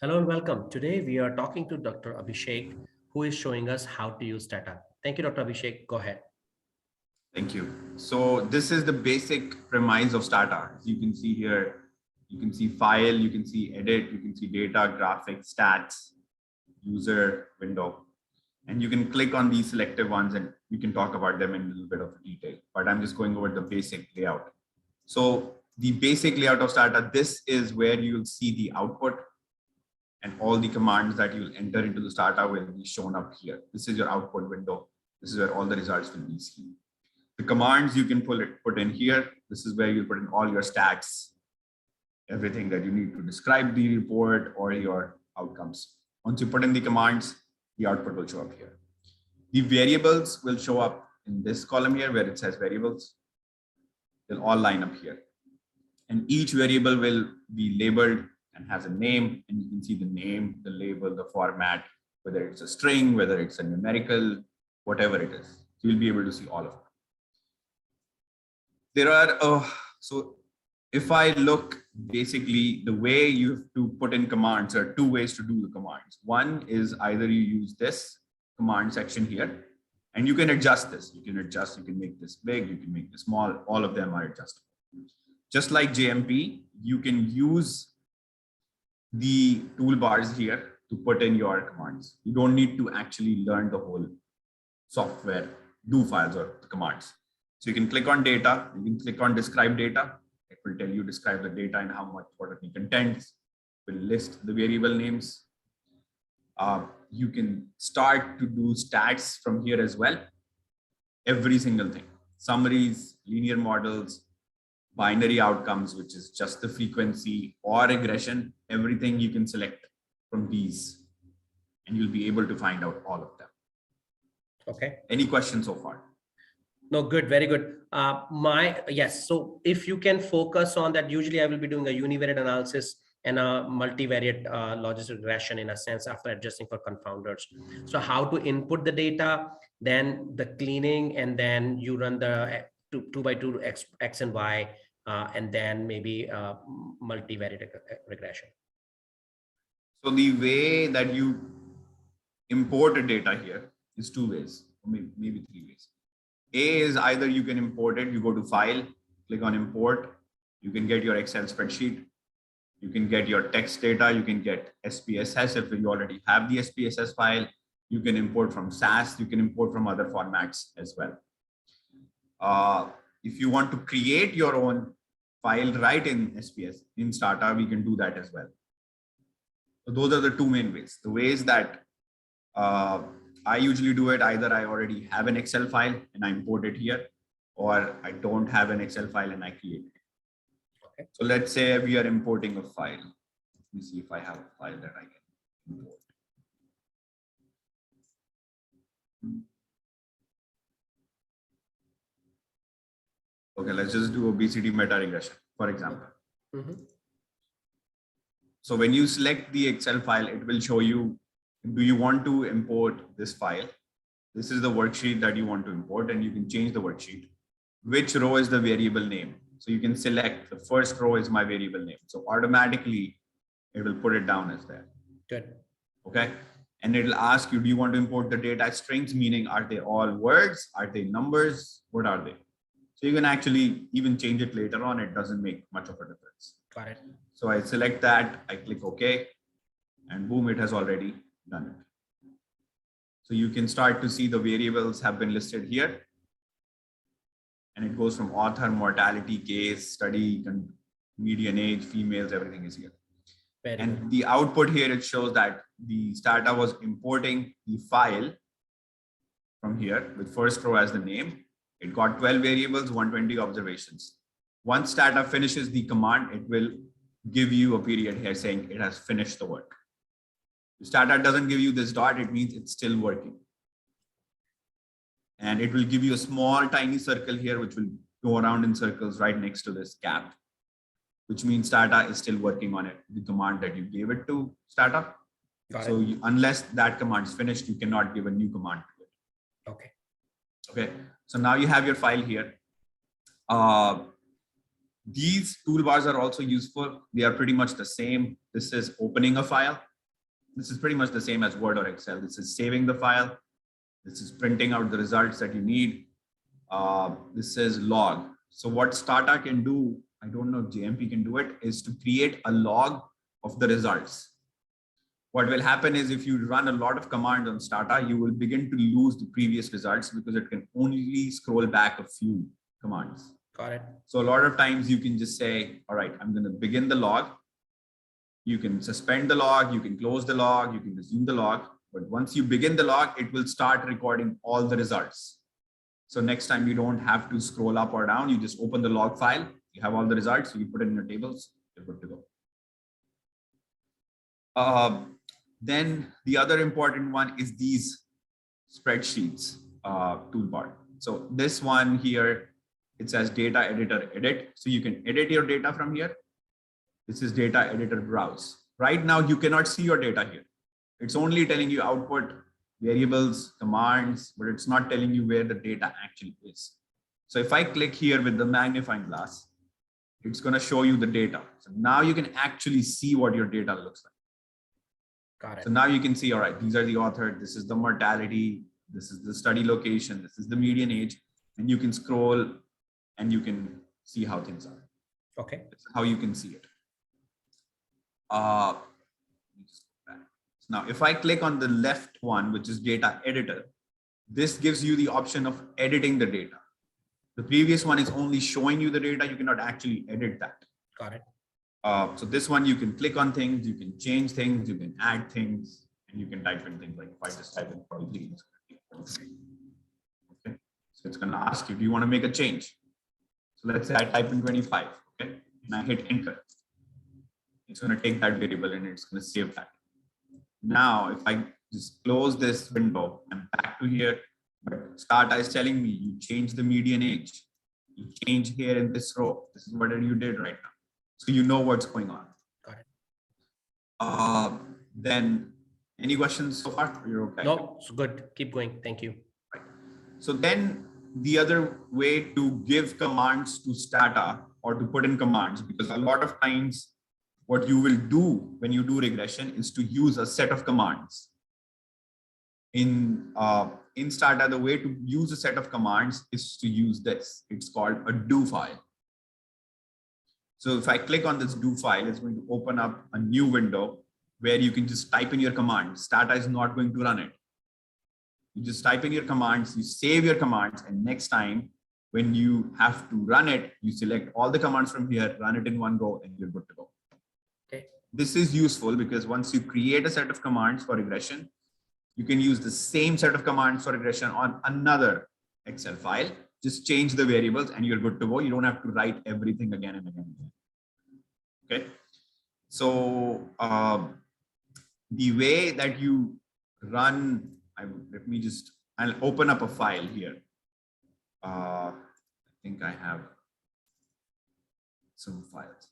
Hello and welcome. Today we are talking to Dr. Abhishek, who is showing us how to use STATA. Thank you, Dr. Abhishek. Go ahead. Thank you. So this is the basic premise of STATA. As you can see here, you can see file, you can see edit, you can see data, graphics, stats, user window, and you can click on these selective ones and we can talk about them in a little bit of detail, but I'm just going over the basic layout. So the basic layout of STATA, this is where you'll see the output and all the commands that you'll enter into the STATA will be shown up here. This is your output window. This is where all the results will be seen. The commands you can put in here. This is where you put in all your stats, everything that you need to describe the report or your outcomes. Once you put in the commands, the output will show up here. The variables will show up in this column here where it says variables. They'll all line up here. And each variable will be labeled and has a name, and you can see the name, the label, the format, whether it's a string, whether it's a numerical, whatever it is. So you'll be able to see all of them. There are, so if I look basically the way you have to put in commands, there are two ways to do the commands. One is either you use this command section here, and you can adjust this. You can adjust, you can make this big, you can make this small, all of them are adjustable. Just like JMP, you can use the toolbars here to put in your commands. You don't need to actually learn the whole software, do files or the commands. So you can click on data, you can click on describe data. It will tell you describe the data and how much, what are the contents, will list the variable names. You can start to do stats from here as well. Every single thing, summaries, linear models, binary outcomes, which is just the frequency, or regression, everything you can select from these and you'll be able to find out all of them. Okay. Any questions so far? No, good, very good. Yes. So if you can focus on that, usually I will be doing a univariate analysis and a multivariate logistic regression in a sense after adjusting for confounders. So how to input the data, then the cleaning, and then you run the two by two X and Y, and then maybe multivariate regression. So the way that you import a data here is two ways, or maybe three ways. A is either you can import it, you go to file, click on import, you can get your Excel spreadsheet, you can get your text data, you can get SPSS if you already have the SPSS file, you can import from SAS, you can import from other formats as well. If you want to create your own file right in SPS, in STATA, we can do that as well. So those are the two main ways. The ways that I usually do it, either I already have an Excel file and I import it here, or I don't have an Excel file and I create it. Okay. So let's say we are importing a file. Let me see if I have a file that I can import. Okay, let's just do obesity meta regression, for example. So when you select the Excel file, it will show you, do you want to import this file? This is the worksheet that you want to import, and you can change the worksheet. Which row is the variable name? So you can select the first row is my variable name. So automatically it will put it down as that. Good. Okay. And it'll ask you, do you want to import the data as strings? Meaning, are they all words? Are they numbers? What are they? So you can actually even change it later on. It doesn't make much of a difference. Got it. So I select that, I click OK, and boom, it has already done it. So you can start to see the variables have been listed here. And it goes from author, mortality, case, study, median age, females, everything is here. And good. The output here, it shows that the STATA was importing the file from here with first row as the name. It got 12 variables, 120 observations. Once STATA finishes the command, it will give you a period here saying it has finished the work. If STATA doesn't give you this dot, it means it's still working. And it will give you a small tiny circle here, which will go around in circles right next to this cap, which means STATA is still working on it, the command that you gave it to STATA. So unless that command is finished, you cannot give a new command to it. Okay. Okay. So now you have your file here. These toolbars are also useful. They are pretty much the same. This is opening a file. This is pretty much the same as Word or Excel. This is saving the file. This is printing out the results that you need. This is log. So what STATA can do, I don't know if JMP can do it, is to create a log of the results. What will happen is if you run a lot of commands on STATA, you will begin to lose the previous results because it can only scroll back a few commands. Got it. So a lot of times you can just say, all right, I'm going to begin the log. You can suspend the log, you can close the log, you can resume the log. But once you begin the log, it will start recording all the results. So next time you don't have to scroll up or down, you just open the log file, you have all the results, you put it in your tables, you're good to go. Then the other important one is these spreadsheets toolbar. So this one here, it says data editor edit. So you can edit your data from here. This is data editor browse. Right now, you cannot see your data here. It's only telling you output, variables, commands, but it's not telling you where the data actually is. So if I click here with the magnifying glass, it's going to show you the data. So now you can actually see what your data looks like. Got it. So now you can see, all right, these are the author, this is the mortality, this is the study location, this is the median age, and you can scroll and you can see how things are. Okay. That's how you can see it. Now, if I click on the left one, which is data editor, this gives you the option of editing the data. The previous one is only showing you the data. You cannot actually edit that. Got it. So this one, you can click on things, you can change things, you can add things, and you can type in things like if I just type in 43, okay. So it's going to ask you, do you want to make a change? So let's say I type in 25, okay, and I hit enter. It's going to take that variable and it's going to save that. Now, if I just close this window, I'm back to here, but STATA is telling me you change the median age. You change here in this row. This is what you did right now. So you know what's going on. Got it. Then any questions so far? You're okay? No, it's good. Keep going. Thank you. Right. So then the other way to give commands to STATA or to put in commands, because a lot of times what you will do when you do regression is to use a set of commands. In STATA, the way to use a set of commands is to use this. It's called a do file. So if I click on this do file, it's going to open up a new window where you can just type in your command. STATA is not going to run it. You just type in your commands, you save your commands, and next time when you have to run it, you select all the commands from here, run it in one go, and you're good to go. Okay. This is useful because once you create a set of commands for regression, you can use the same set of commands for regression on another Excel file. Just change the variables and you're good to go. You don't have to write everything again and again. Okay. So the way that you run, I'll open up a file here. I think I have some files.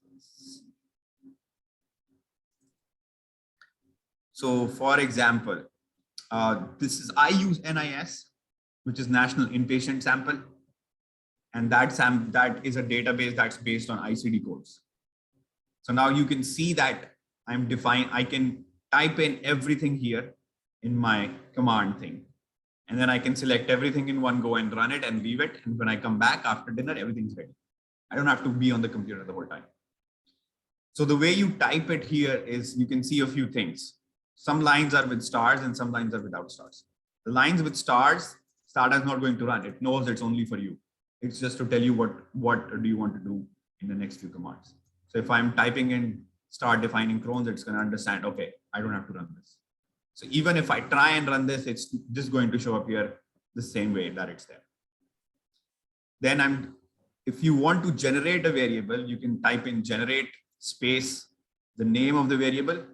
So for example, I use NIS, which is National Inpatient Sample. And that is a database that's based on ICD codes. So now you can see that I can type in everything here in my command thing. And then I can select everything in one go and run it and leave it. And when I come back after dinner, everything's ready. I don't have to be on the computer the whole time. So the way you type it here is you can see a few things. Some lines are with stars and some lines are without stars. The lines with stars, STATA is not going to run. It knows it's only for you. It's just to tell you what do you want to do in the next few commands. So if I'm typing in start defining Crohn's, it's going to understand, okay, I don't have to run this. So even if I try and run this, it's just going to show up here the same way that it's there. Then if you want to generate a variable, you can type in generate space, the name of the variable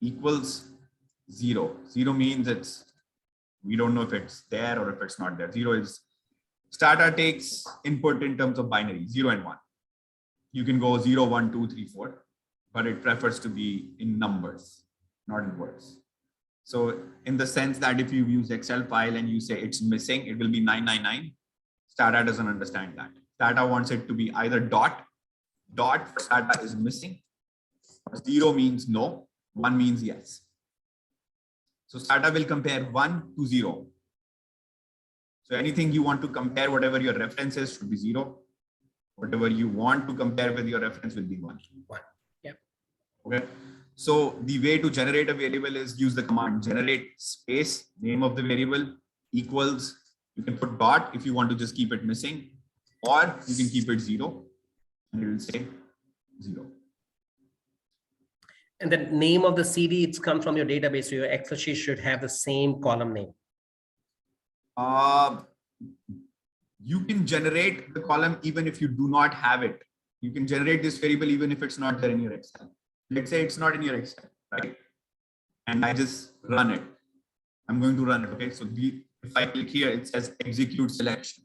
equals 0. 0 means we don't know if it's there or if it's not there. 0 is STATA takes input in terms of binary, 0 and 1. You can go 0, 1, 2, 3, 4, but it prefers to be in numbers, not in words. So in the sense that if you use Excel file and you say it's missing, it will be 999. STATA doesn't understand that. STATA wants it to be either dot for STATA is missing. 0 means no, 1 means yes. So STATA will compare 1 to 0. So anything you want to compare, whatever your reference is, should be 0. Whatever you want to compare with your reference will be 1. 1. Yeah. Okay. So the way to generate a variable is use the command generate space, name of the variable equals. You can put dot if you want to just keep it missing, or you can keep it 0 and it will say 0. And the name of the CD, it's come from your database. So your Excel sheet should have the same column name. You can generate the column even if you do not have it. You can generate this variable even if it's not there in your Excel. Let's say it's not in your Excel, right? And I just run it. I'm going to run it. Okay. So if I click here, it says execute selection.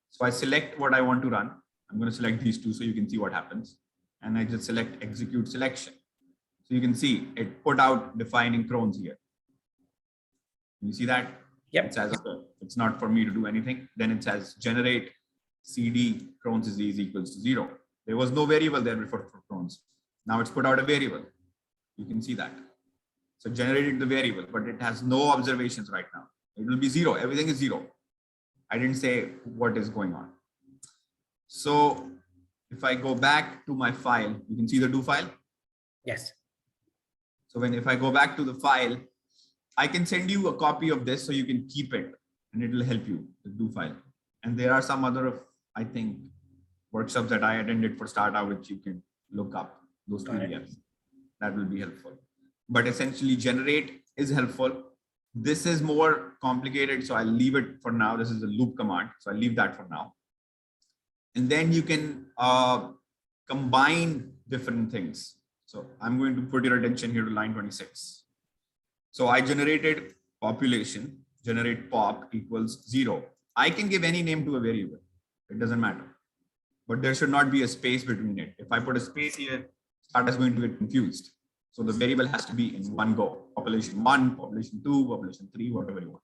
So I select what I want to run. I'm going to select these two so you can see what happens. And I just select execute selection. So you can see it put out defining Crohn's here. You see that? Yep. It says, okay, it's not for me to do anything. Then it says generate CD Crohn's disease equals to 0. There was no variable there before for Crohn's. Now it's put out a variable. You can see that. So generated the variable, but it has no observations right now. It will be 0. Everything is 0. I didn't say what is going on. So if I go back to my file, you can see the do file. Yes. So if I go back to the file, I can send you a copy of this so you can keep it and it will help you, the do file. And there are some other, I think, workshops that I attended for STATA, which you can look up, those PDFs. That will be helpful. But essentially generate is helpful. This is more complicated, so I'll leave it for now. This is a loop command, so I'll leave that for now. And then you can combine different things. So I'm going to put your attention here to line 26. So I generated population, generate pop equals 0. I can give any name to a variable. It doesn't matter. But there should not be a space between it. If I put a space here, STATA is going to get confused. So the variable has to be in one go. Population 1, population 2, population 3, whatever you want.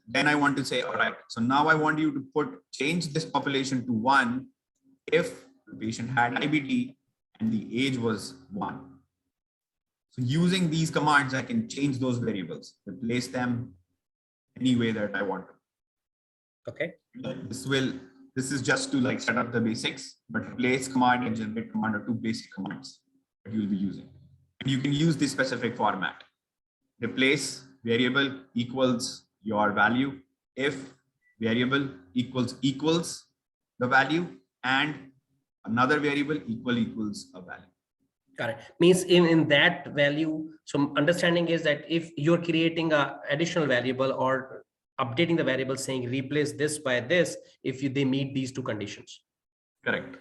Then I want to say, all right, so now I want you to change this population to 1 if the patient had IBD and the age was 1. So using these commands, I can change those variables, replace them any way that I want to. Okay. This is just to like set up the basics, but replace command and generate command are two basic commands that you'll be using. And you can use this specific format. Replace variable equals your value if variable equals the value and another variable equals a value. Got it. Means in that value, so understanding is that if you're creating a additional variable or updating the variable saying replace this by this, if they meet these two conditions. Correct.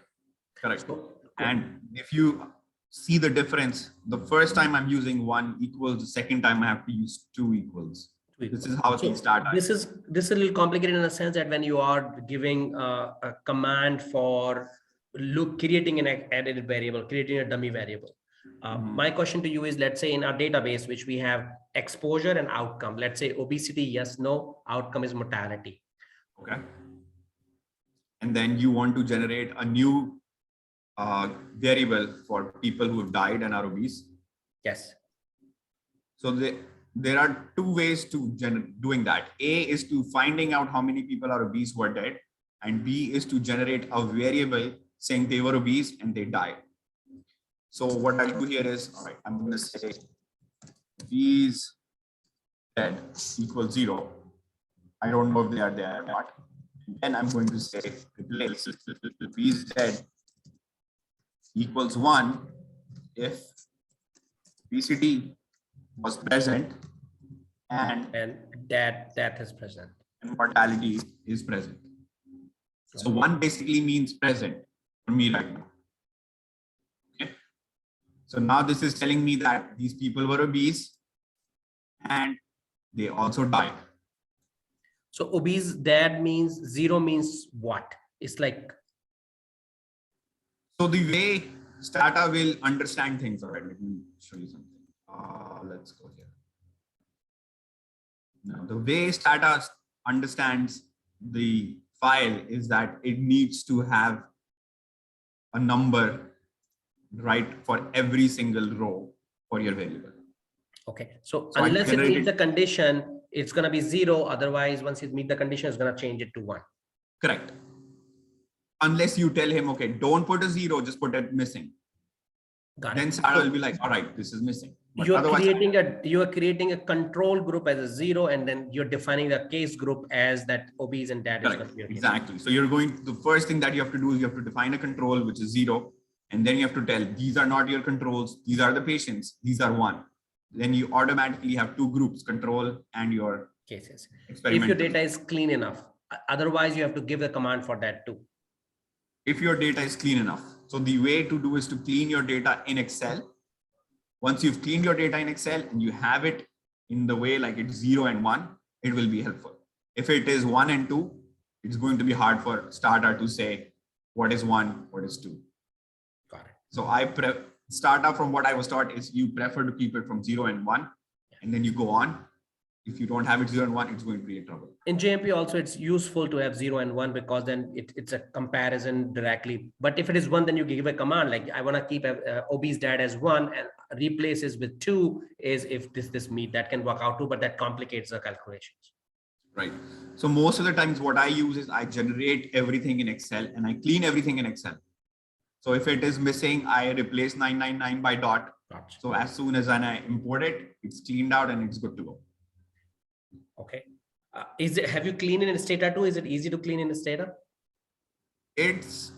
So, and if you see the difference, the first time I'm using 1 equals, the second time I have to use 2 equals. This is how things start. This is a little complicated in a sense that when you are giving a command for creating an added variable, creating a dummy variable. My question to you is, let's say in our database, which we have exposure and outcome, let's say obesity, yes, no, outcome is mortality. Okay. And then you want to generate a new variable for people who have died and are obese. Yes. So there are two ways to doing that. A is to finding out how many people are obese who are dead, and B is to generate a variable saying they were obese and they died. So what I'll do here is, all right, I'm going to say obese dead equals 0. I don't know if they are there or not. And then I'm going to say replace obese dead equals 1 if obesity was present and that is present and mortality is present. So 1 basically means present for me right now. Okay. So now this is telling me that these people were obese and they also died. So obese dead means 0 means what? It's like. So the way STATA will understand things. All right, let me show you something. Let's go here. Now, the way STATA understands the file is that it needs to have a number right for every single row for your variable. Okay. So So I unless it meets generated, the condition, it's going to be 0. Otherwise, once it meets the condition, it's going to change it to 1. correct. Unless you tell him, okay, don't put a 0, just put it missing. Got Then it. STATA will be like, all right, this is missing. But You're otherwise, creating a control group as a 0, and then you're defining the case group as that obese and dad is going correct, to be your case. exactly. So you're going, the first thing that you have to do is you have to define a control, which is 0. And then you have to tell, these are not your controls. These are the patients. These are 1. Then you automatically have 2 groups, control and your Cases. If your experimental. data is clean enough, otherwise you have to give the command for that too. If your data is clean enough. So the way to do is to clean your data in Excel. Once you've cleaned your data in Excel and you have it in the way like it's 0 and 1, it will be helpful. If it is 1 and 2, it's going to be hard for STATA to say what is 1, what is 2. Got it. So STATA, from what I was taught, is you prefer to keep it from 0 and 1, and then you go on. If you don't have it 0 and 1, it's going to create trouble. In JMP also, it's useful to have 0 and 1 because then it's a comparison directly. But if it is 1, then you give a command like I want to keep obese dad as 1 and replaces with 2 is if this meet, that can work out too, but that complicates the calculations. Right. So most of the times what I use is I generate everything in Excel and I clean everything in Excel. So if it is missing, I replace 999 by dot. Gotcha. So as soon as I import it, it's cleaned out and it's good to go. Okay. Have you cleaned in STATA too? Is it easy to clean in STATA? It's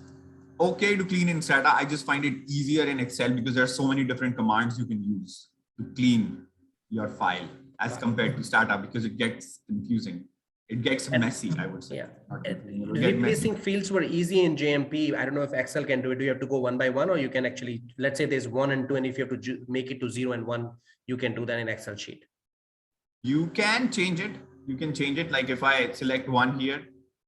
okay to clean in STATA. I just find it easier in Excel because there are so many different commands you can use to clean your file as compared to STATA because it gets confusing. It gets messy, I would say. Yeah. Replacing fields were easy in JMP. I don't know if Excel can do it. Do you have to go one by one, or you can actually, let's say there's 1 and 2, and if you have to make it to 0 and 1, you can do that in Excel sheet. You can change it. You can change it. Like if I select 1 here,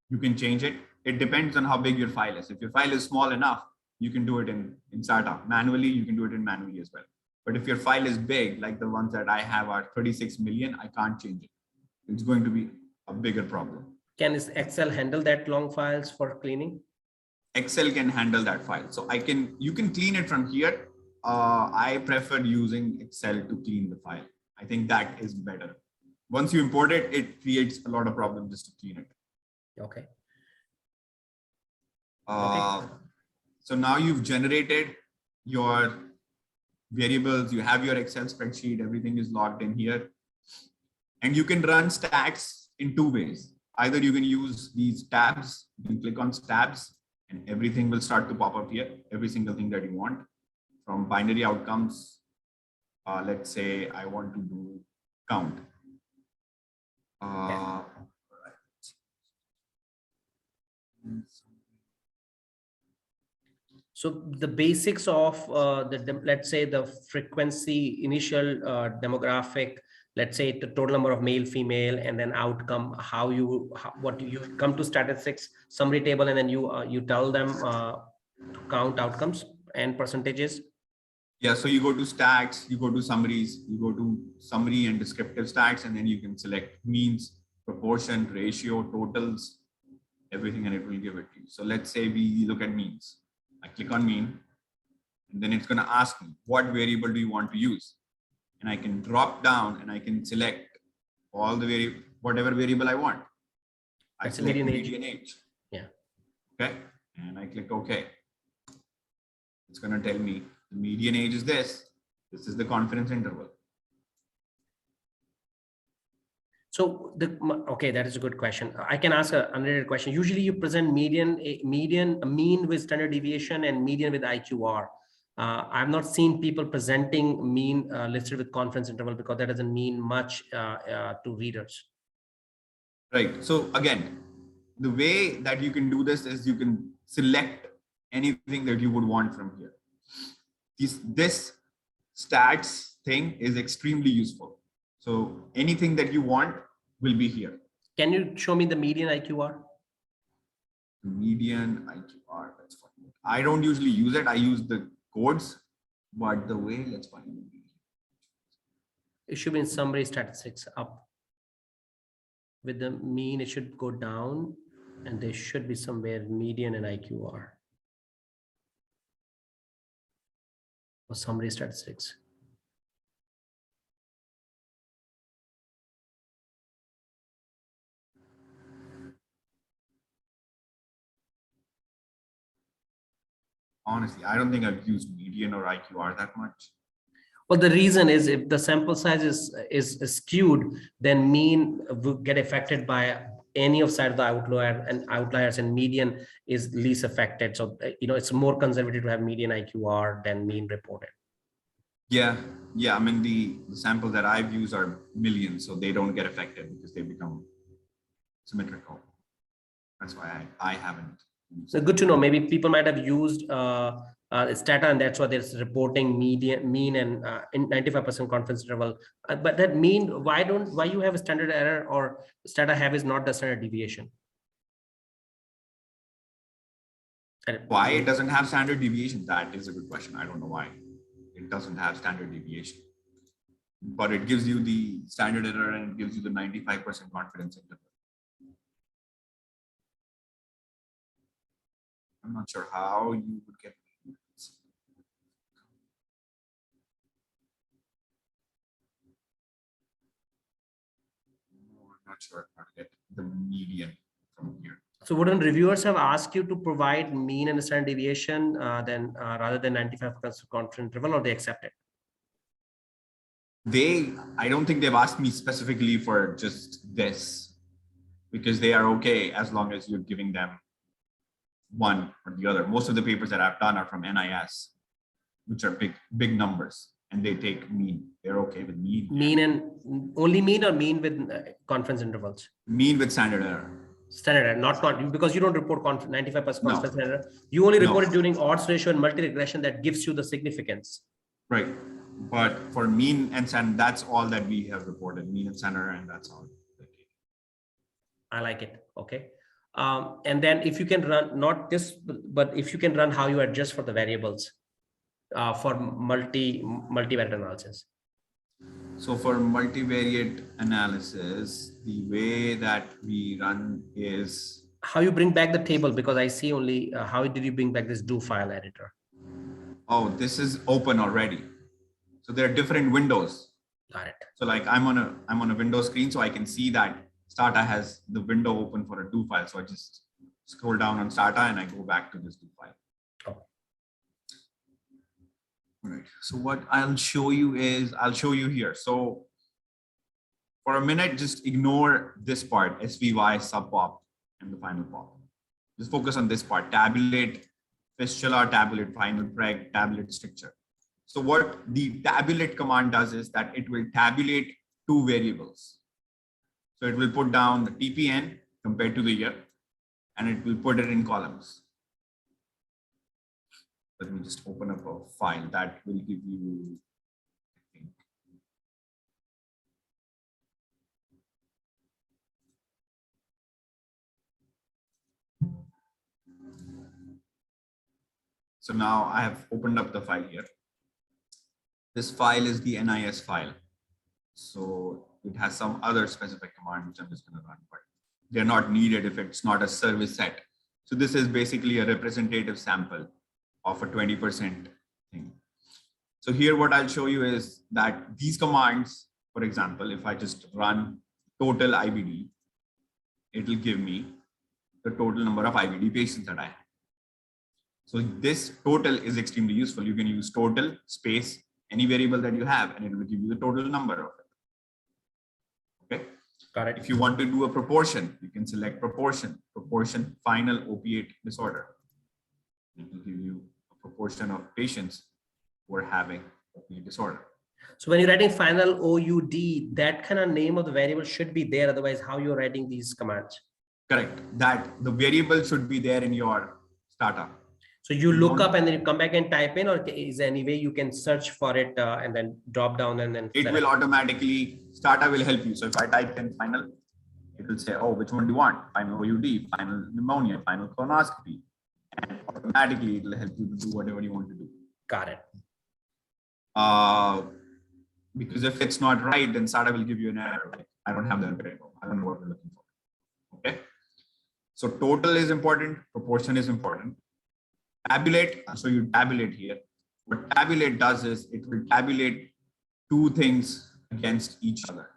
you can change it. It depends on how big your file is. If your file is small enough, you can do it in STATA. Manually, you can do it in manually as well. But if your file is big, like the ones that I have are 36 million, I can't change it. It's going to be a bigger problem. Can Excel handle that long files for cleaning? Excel can handle that file. So you can clean it from here. I prefer using Excel to clean the file. I think that is better. Once you import it, it creates a lot of problems just to clean it. Okay. So now you've generated your variables, you have your Excel spreadsheet, everything is logged in here. And you can run stats in 2 ways. Either you can use these tabs, you can click on tabs and everything will start to pop up here, every single thing that you want. From binary outcomes, let's say I want to do count. So the basics of let's say the frequency, initial demographic, let's say the total number of male, female, and then outcome, what you come to statistics summary table, and then you tell them to count outcomes and percentages. Yeah, so you go to stats, you go to summaries, you go to summary and descriptive stats, and then you can select means, proportion, ratio, totals, everything, and it will give it to you. So let's say we look at means. I click on mean, and then it's going to ask me, what variable do you want to use? And I can drop down and I can select all the whatever variable I want. I select median age. Yeah. Okay. And I click OK. It's going to tell me the median age is this. This is the confidence interval. So okay, that is a good question. I can ask an unrelated question. Usually you present mean with standard deviation and median with IQR. I've not seen people presenting mean listed with confidence interval because that doesn't mean much to readers. Right. So again, the way that you can do this is you can select anything that you would want from here. This stats thing is extremely useful. So anything that you want will be here. Can you show me the median IQR? The median IQR, that's fine. I don't usually use it. I use the codes, but the way, let's find it. It should be in summary statistics up. With the mean, it should go down, and there should be somewhere median and IQR. Or summary statistics. Honestly, I don't think I've used median or IQR that much. Well, the reason is if the sample size is skewed, then mean will get affected by any of side of the outliers, and median is least affected. So it's more conservative to have median IQR than mean reported. Yeah, I mean the samples that I've used are millions, so they don't get affected because they become symmetrical. That's why I haven't. So good to know. Maybe people might have used STATA, and that's why there's reporting mean, and in 95% confidence interval. But that mean, why you have a standard error, or STATA have is not the standard deviation? Why it doesn't have standard deviation? That is a good question. I don't know why it doesn't have standard deviation, but it gives you the standard error and it gives you the 95% confidence interval. I'm not sure how you would get. I'm not sure how to get the median from here. So wouldn't reviewers have asked you to provide mean and standard deviation then rather than 95% confidence interval, or they accept it? I don't think they've asked me specifically for just this, because they are okay as long as you're giving them one or the other. Most of the papers that I've done are from NIS, which are big numbers, and they take mean. They're okay with mean. Mean and only mean, or mean with confidence intervals? Mean with standard error. Standard error, not because you don't report 95% No. confidence error. You only report No. it during odds ratio and multi-regression that gives you the significance. Right. But for mean and standard, that's all that we have reported, mean and standard, and that's all. I like it. Okay. And then if you can run, not this, but if you can run how you adjust for the variables for multivariate analysis. So for multivariate analysis, the way that we run is how you bring back the table, because I see only how did you bring back this do file editor? Oh, this is open already. So there are different windows. Got it. So like I'm on a window screen, so I can see that STATA has the window open for a do file. So I just scroll down on STATA and I go back to this do file. Oh. All right. So what I'll show you here. So for a minute, just ignore this part, SVY, subpop, and the final pop. Just focus on this part, tabulate fistula, tabulate final preg, tabulate stricture. So what the tabulate command does is that it will tabulate two variables. So it will put down the TPN compared to the year, and it will put it in columns. Let me just open up a file that will give you, I think. So now I have opened up the file here. This file is the NIS file. So it has some other specific command, which I'm just going to run, but they're not needed if it's not a service set. So this is basically a representative sample of a 20% thing. So here what I'll show you is that these commands, for example, if I just run total IBD, it will give me the total number of IBD patients that I have. So this total is extremely useful. You can use total space any variable that you have, and it will give you the total number of it. Okay. Got it. If you want to do a proportion, you can select proportion final opiate disorder. It will give you a proportion of patients who are having opiate disorder. So when you're writing final OUD, that kind of name of the variable should be there. Otherwise, how you're writing these commands? Correct. That the variable should be there in your STATA. So you look up and then you come back and type in, or is there any way you can search for it and then drop down and then it will automatically, STATA will help you. So if I type in final, it will say, oh, which one do you want? Final OUD, final pneumonia, final colonoscopy. And automatically it will help you to do whatever you want to do. Got it. Because if it's not right, then STATA will give you an error. Like, I don't have the variable. I don't know what we're looking for. Okay. So total is important. Proportion is important. Tabulate. So you tabulate here. What tabulate does is it will tabulate two things against each other.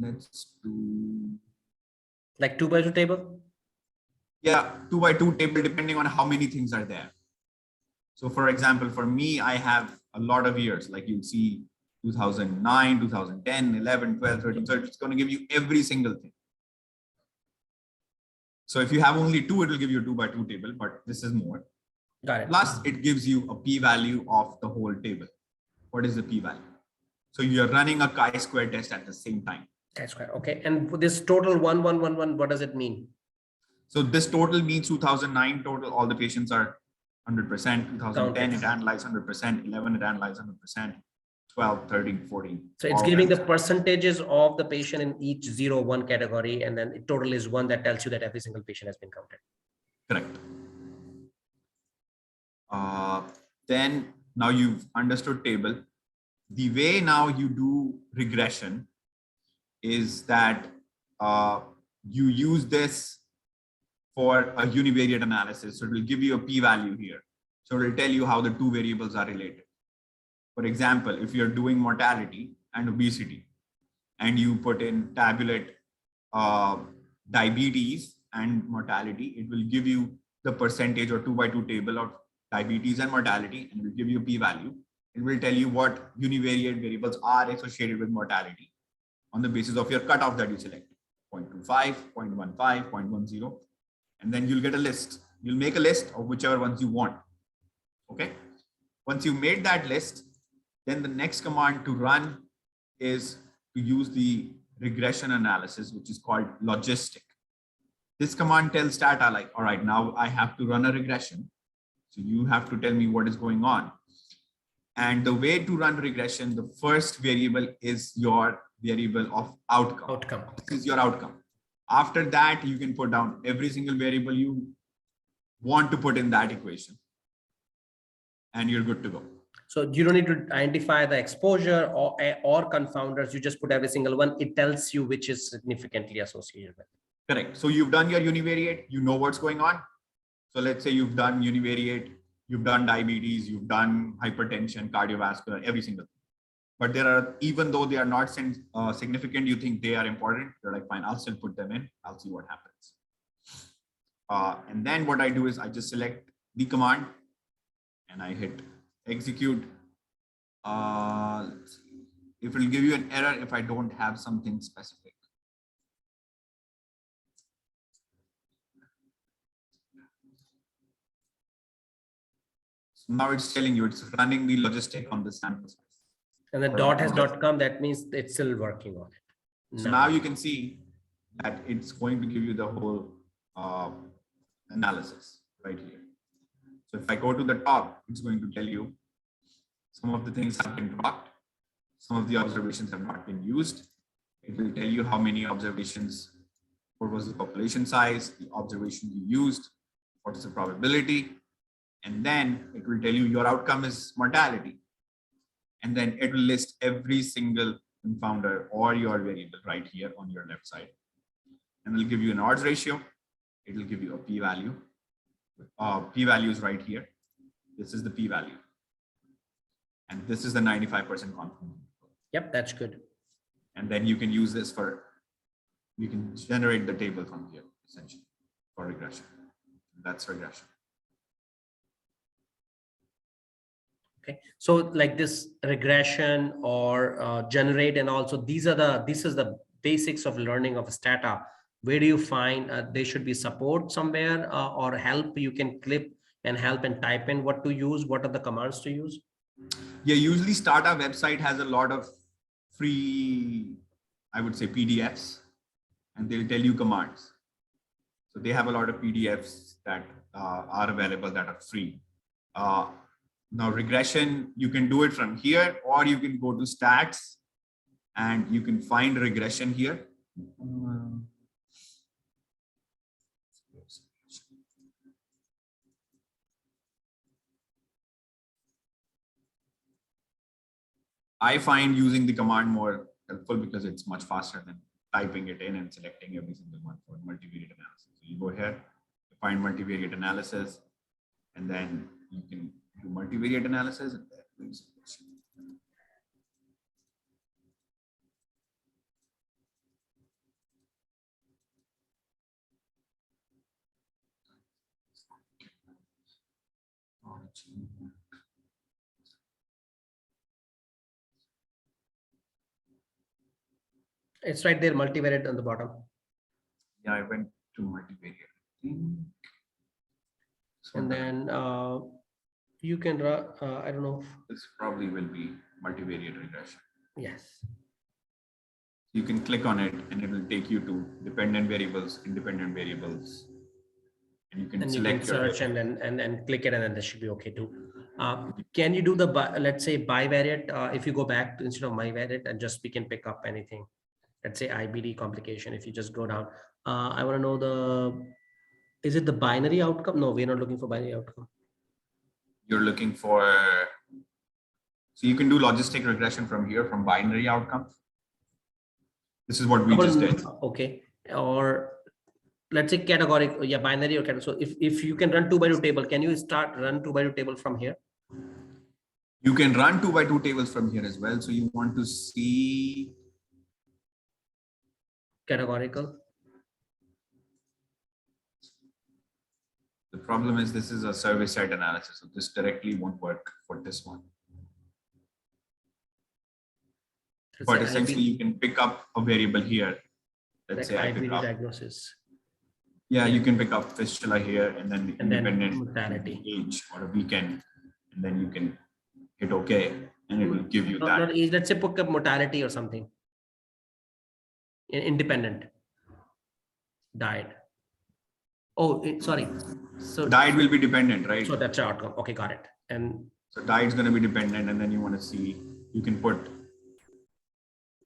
Let's do like 2x2 table. Yeah, 2 by 2 table depending on how many things are there. So for example, for me, I have a lot of years, like you'll see 2009, 2010, 11, 12, 13. So it's going to give you every single thing. So if you have only two, it will give you a 2 by 2 table, but this is more. Got it. Plus it gives you a p-value of the whole table. What is the p-value? So you're running a chi-square test at the same time. Chi-square. Okay. And this total 1111, what does it mean? So this total means 2009 total, all the patients are 100%, 2010 it analyzed 100%, 11 it analyzed 100%, 12, 13, 14. So it's giving the percentages of the patient in each 0, 1 category, and then it total is 1 that tells you that every single patient has been counted. Correct. Then now you've understood table. The way now you do regression is that you use this for a univariate analysis. So it will give you a p-value here. So it will tell you how the two variables are related. For example, if you're doing mortality and obesity, and you put in tabulate diabetes and mortality, it will give you the percentage or 2 by 2 table of diabetes and mortality, and it will give you a p-value. It will tell you what univariate variables are associated with mortality on the basis of your cutoff that you select, 0.25, 0.15, 0.10, and then you'll get a list. You'll make a list of whichever ones you want. Okay. Once you made that list, then the next command to run is to use the regression analysis, which is called logistic. This command tells STATA like, all right, now I have to run a regression. So you have to tell me what is going on. And the way to run regression, the first variable is your variable of outcome. This is your outcome. After that, you can put down every single variable you want to put in that equation, and you're good to go. So you don't need to identify the exposure or confounders. You just put every single one. It tells you which is significantly associated with. Correct. So you've done your univariate, you know what's going on. So let's say you've done univariate, you've done diabetes, you've done hypertension, cardiovascular, every single thing. But there are, even though they are not significant, you think they are important, you're like, fine, I'll still put them in. I'll see what happens. And then what I do is I just select the command and I hit execute. Let's see. If it will give you an error if I don't have something specific. So now it's telling you it's running the logistic on the sample size. And the dot has not come. That means it's still working on it. So now you can see that it's going to give you the whole analysis right here. So if I go to the top, it's going to tell you some of the things have been dropped. Some of the observations have not been used. It will tell you how many observations, what was the population size, the observation you used, what is the probability, and then it will tell you your outcome is mortality. And then it will list every single confounder or your variable right here on your left side. And it'll give you an odds ratio. It will give you a p-value. P-value is right here. This is the p-value. And this is the 95% confidence. Yep, that's good. And then you can use this for, you can generate the table from here, essentially, for regression. That's regression. Okay, so like this regression or generate, and also this is the basics of learning of STATA. Where do you find there should be support somewhere or help you can clip and help and type in what to use? What are the commands to use? Yeah, usually STATA website has a lot of free, I would say, PDFs, and they'll tell you commands. So they have a lot of PDFs that are available that are free. Now regression, you can do it from here, or you can go to stats and you can find regression here. I find using the command more helpful because it's much faster than typing it in and selecting every single one for multivariate analysis. So you go here, find multivariate analysis, and then you can do multivariate analysis. It's right there, multivariate on the bottom. Yeah, I went to multivariate. So And then you can run, I don't know. This probably will be multivariate regression. Yes. You can click on it and it will take you to dependent variables, independent variables. And you can And you select can your search and click it, and then this should be okay too. Can you do the, let's say, bivariate? If you go back to, instead of myvariate, and just we can pick up anything. Let's say IBD complication. If you just go down, I want to know is it the binary outcome? No, we're not looking for binary outcome. You're looking for, so you can do logistic regression from here, from binary outcomes. This is what we just did. Okay. Or let's say categorical, yeah, binary or category. So if you can run 2x2 table, can you run 2x2 table from here? You can run 2x2 tables from here as well. So you want to see Categorical. The problem is this is a server-side analysis, so this directly won't work for this one. But essentially, you can pick up a variable here. Let's say I pick up diagnosis. Yeah, you can pick up fistula here, and then the independent mortality age or a weekend, and then you can hit OK, and it will give you that. Not age, let's say pick up mortality or something. Independent. Died. Oh, sorry. So diet will be dependent, right? So that's your outcome. Okay, got it. And so diet is going to be dependent, and then you want to see, you can put,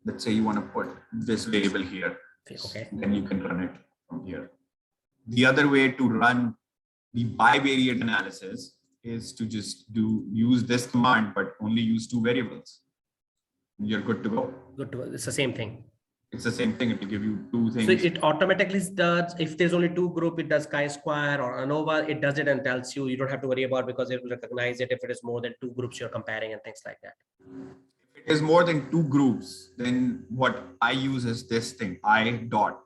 let's say you want to put this variable here. Okay. Then you can run it from here. The other way to run the bivariate analysis is to just use this command, but only use two variables. You're good to go. Good to go. It's the same thing. It's the same thing. It will give you two things. So it automatically does, if there's only two group, it does chi-square or ANOVA, it does it and tells you, you don't have to worry about, because it will recognize it if it is more than two groups you're comparing and things like that. If it is more than two groups, then what I use is this thing, I dot.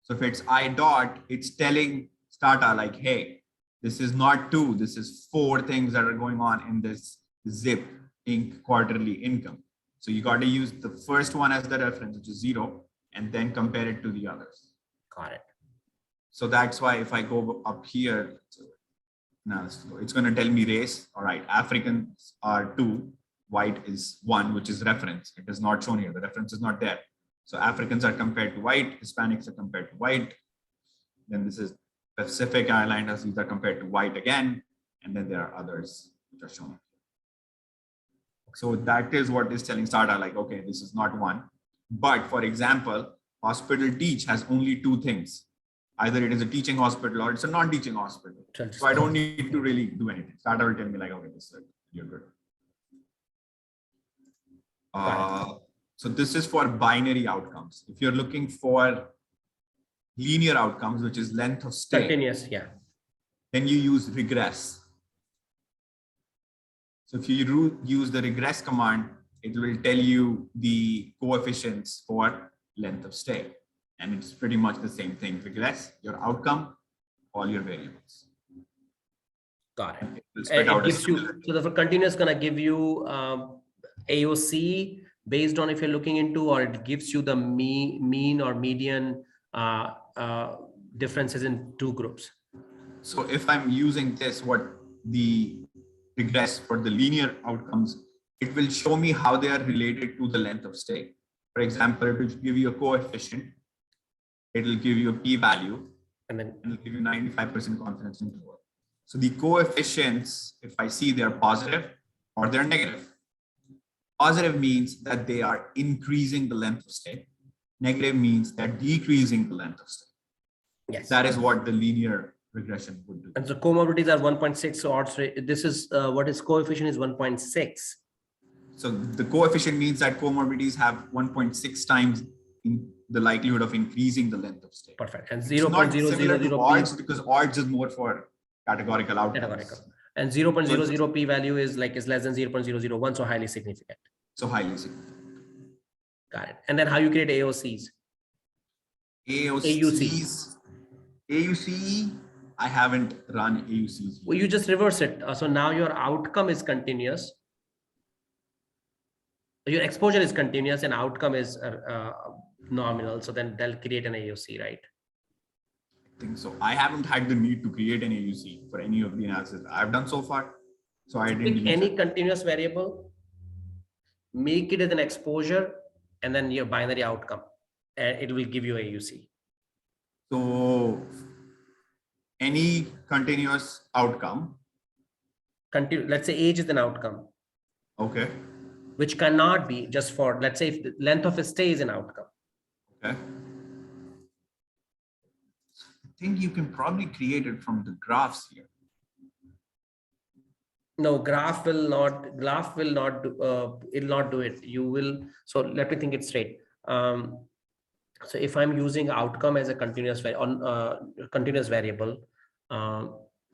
So if it's I dot, it's telling STATA like, hey, this is not two, this is four things that are going on in this zip Inc. quarterly income. So you got to use the first one as the reference, which is 0, and then compare it to the others. Got it. So that's why if I go up here, now it's going to tell me race. All right, Africans are 2, white is 1, which is reference. It is not shown here. The reference is not there. So Africans are compared to white, Hispanics are compared to white. Then this is Pacific Islanders, these are compared to white again. And then there are others which are shown. So that is what is telling STATA, like, okay, this is not one. But for example, hospital teach has only two things. Either it is a teaching hospital or it's a non-teaching hospital. So I don't need to really do anything. STATA will tell me like, okay, this is it. You're good. So this is for binary outcomes. If you're looking for linear outcomes, which is length of stay, continuous, yeah, then you use regress. So if you use the regress command, it will tell you the coefficients for length of stay. And it's pretty much the same thing. Regress, your outcome, all your variables. Got it. It gives you, so the continuous going to give you AOC based on if you're looking into, or it gives you the mean or median differences in two groups. So if I'm using this, what the regress for the linear outcomes, it will show me how they are related to the length of stay. For example, it will give you a coefficient, it will give you a p-value, and then it will give you 95% confidence interval. So the coefficients, if I see they're positive or they're negative. Positive means that they are increasing the length of stay. Negative means they're decreasing the length of stay. Yes. That is what the linear regression would do. And so comorbidities are 1.6. So odds rate, this is what is coefficient is 1.6. So the coefficient means that comorbidities have 1.6 times in the likelihood of increasing the length of stay. Perfect. And 0.000 odds, because odds is more for categorical outcomes. Categorical. And 0.00 p value is less than 0.001, so highly significant. So highly significant. Got it. And then how you create AOCs? AUC. I haven't run AUCs. Well, you just reverse it. So now your outcome is continuous. Your exposure is continuous and outcome is nominal. So then they'll create an AUC, right? I think so. I haven't had the need to create an AUC for any of the analysis I've done so far. So I didn't Pick use any it. continuous variable, make it as an exposure, and then your binary outcome. And it will give you AUC. So any continuous outcome. Let's say age is an outcome. Okay. Which cannot be just for, let's say if the length of a stay is an outcome. Okay. I think you can probably create it from the graphs here. No, graph will not do, it'll not do it. You will, so let me think it straight. So if I'm using outcome as a continuous variable,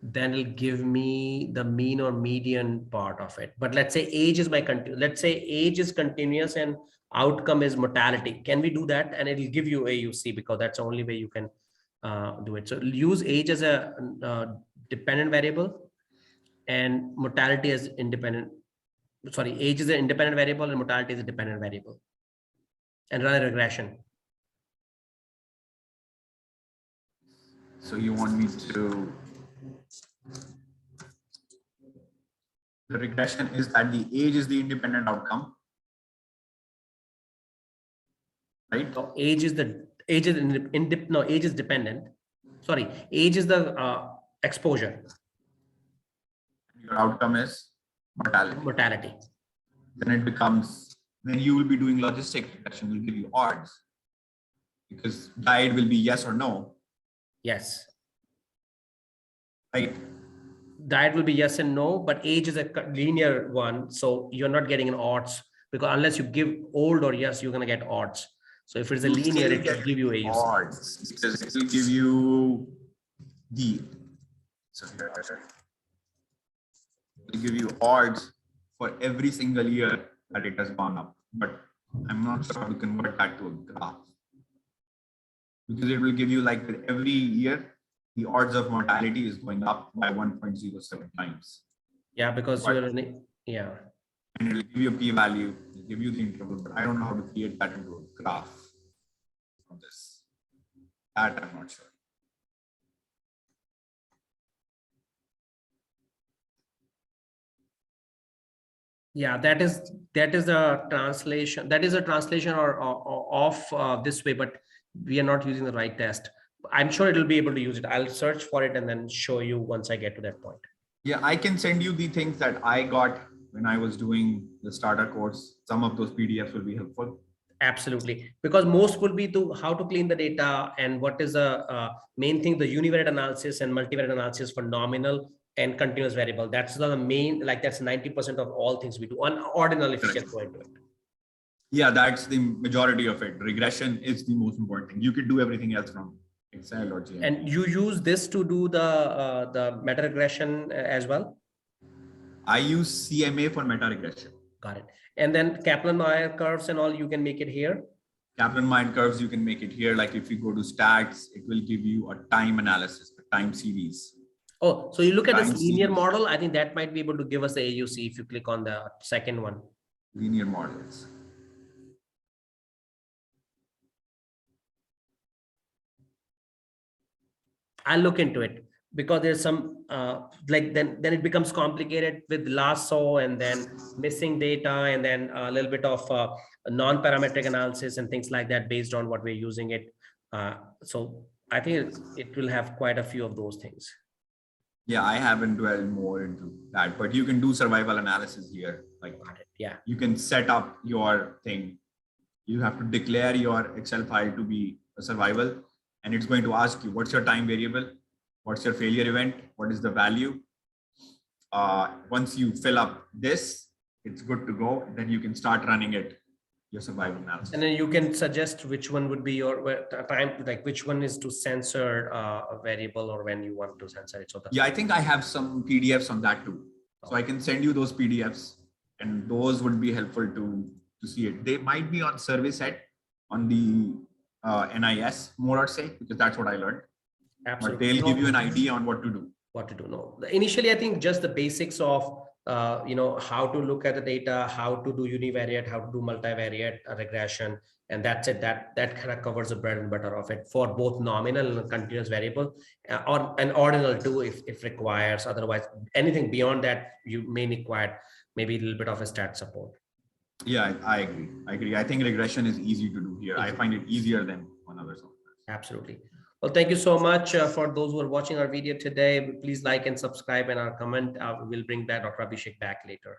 then it'll give me the mean or median part of it. But let's say age is let's say age is continuous and outcome is mortality. Can we do that? And it'll give you AUC because that's the only way you can do it. So use age as a dependent variable and mortality as independent. Sorry, age is an independent variable and mortality is a dependent variable. And run a regression. So you want me to, the regression is that the age is the independent outcome, right? So age is age is dependent. Sorry, age is the exposure. Your outcome is Mortality. Then it becomes, then you will be doing logistic regression, will give you odds because diet will be yes or no. Yes. Right. Diet will be yes and no, but age is a linear one. So you're not getting an odds because unless you give old or yes, you're going to get odds. So if it's a linear, it will give you AUC. Odds because it will give you the, so here, it will give you odds for every single year that it has gone up. But I'm not sure how to convert that to a graph because it will give you like every year, the odds of mortality is going up by 1.07 times. Yeah, because yeah. And it will give you a p-value, it'll give you the interval, but I don't know how to create that into a graph from this. That I'm not sure. Yeah, that is a translation. That is a translation or of this way, but we are not using the right test. I'm sure it will be able to use it. I'll search for it and then show you once I get to that point. Yeah, I can send you the things that I got when I was doing the STATA course. Some of those PDFs will be helpful. Absolutely, because most will be to how to clean the data and what is the main thing, the univariate analysis and multivariate analysis for nominal and continuous variable. That's the main, like that's 90% of all things we do on ordinal if you can go into it. Yeah, that's the majority of it. Regression is the most important thing. You could do everything else from Excel or GM. And you use this to do the meta regression as well? I use CMA for meta regression. Got it. And then Kaplan-Meier curves and all, you can make it here? Kaplan-Meier curves, you can make it here. Like if you go to stats, it will give you a time analysis, a time series. Oh, so you look at this linear model. I think that might be able to give us the AUC if you click on the second one. Linear models. I'll look into it because there's some like then it becomes complicated with lasso and then missing data and then a little bit of non-parametric analysis and things like that based on what we're using it. So I think it will have quite a few of those things. Yeah, I haven't dwelled more into that, but you can do survival analysis here. Like, yeah, you can set up your thing. You have to declare your Excel file to be a survival, and it's going to ask you, what's your time variable? What's your failure event? What is the value? Once you fill up this, it's good to go. Then you can start running it, your survival analysis. And then you can suggest which one would be your time, like which one is to censor a variable or when you want to censor it. So yeah, I think I have some PDFs on that too. So I can send you those PDFs and those would be helpful to see it. They might be on survey set on the NIS more or say, because that's what I learned. but Absolutely. they'll No, give you an idea on what to do. what to do. No, initially, I think just the basics of how to look at the data, how to do univariate, how to do multivariate regression, and that's it. That kind of covers the bread and butter of it for both nominal and continuous variable, or an ordinal too, if requires. Otherwise, anything beyond that, you may require maybe a little bit of a stat support. Yeah, I agree. I agree. I think regression is easy to do here. I find it easier than on other software. Absolutely. Well, thank you so much for those who are watching our video today. Please like and subscribe and our comment. We'll bring that Dr. Abhishek back later.